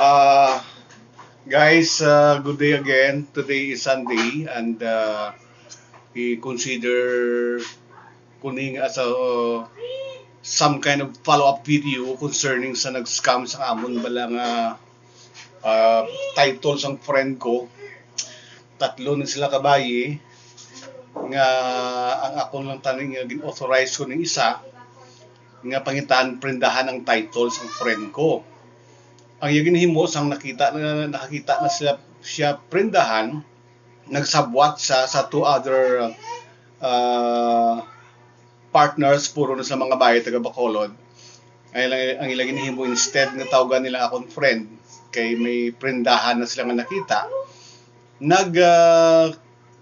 Uh, Guys, good day again. Today is Sunday, and we consider kuning as a some kind of follow-up video concerning sa nag-scam sa amon balang titles ang friend ko. Tatlo na sila kabayi nga ang akong lang taning nga gin-authorize ko ng isa nga pangitan prendahan ang titles ang friend ko. Ang yagin himo sang nakakita na siya prendahan, nagsabwat sa two other partners puro na sa mga bahay taga Bacolod. Ang ilang himo instead nga tawagan nila akong friend kay may prendahan na sila nga nakita,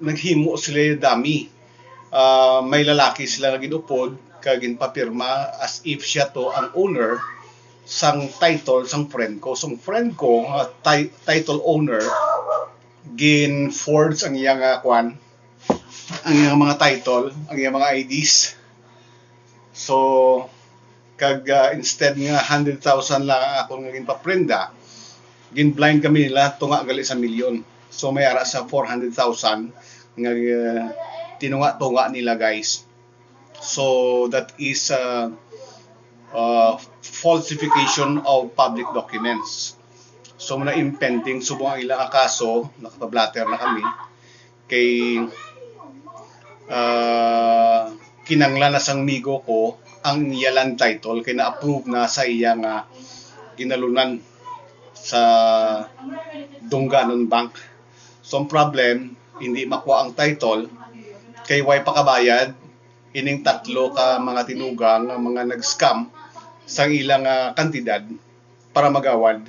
naghimo sila dami. May lalaki sila nga ginupod kag ginpapirma as if siya to ang owner sang title sang friend ko. So friend ko, title owner, gin-forge ang iyang ang iyang mga title, ang iyang mga IDs. So kag instead nga 100,000 lang ako nga ginpaprenda, gin-blind kami nila tunga gali sa milyon. So may ara sa 400,000 nga tinunga-tunga nila, guys. So that is falsification of public documents. So muna impending subong ang ilang kaso, nakapablatter na kami kay kinanglan na sang migo ko ang yalan title kay na-approve na sa iyang ginalunan sa Dunganon Bank. So ang problem, hindi makuha ang title kay way pakabayad ining tatlo ka mga tinugang mga nag-scam sang ilang kantidad para magawad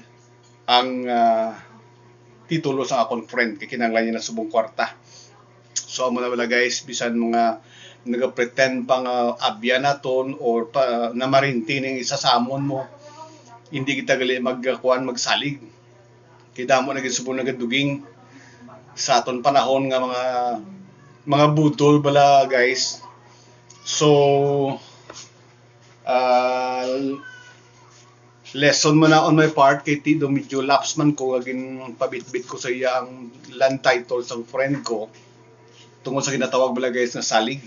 ang titulo sa akong friend kay kinanglan niya na subong kwarta. So amo na wala, guys, bisan mga naga-pretend pang abya naton or na marintining isa sa amon mo, hindi kita gali magsalig kay damo na gisubong nagaduging sa aton panahon nga mga budol bala, guys. So lesson man na on my part kay Tido, medyo laps man ko agin pabitbit ko sa iya ang land title sa friend ko tungod sa ginatawag bala, guys, na salig.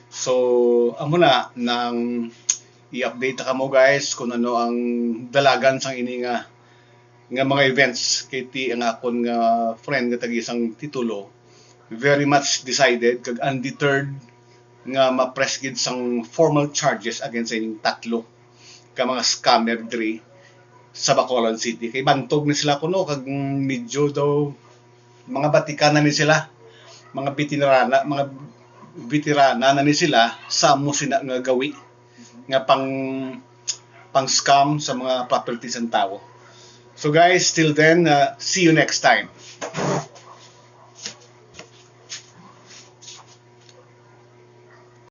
So amo na nang i-update ka mo, guys, kung ano ang dalagan sang ini nga mga events kay ti ang akon nga friend nga tag-isang titulo. Very much decided kag undeterred nga ma-press gid sang formal charges against sa ining tatlo ka mga scammer diri sa Bacolod City. Kay bantog ni sila kuno kag medyo daw mga batikana ni sila, mga veterana na ni sila sa mo sina nga gawi nga pang scam sa mga properties ng tao. So guys, till then, see you next time.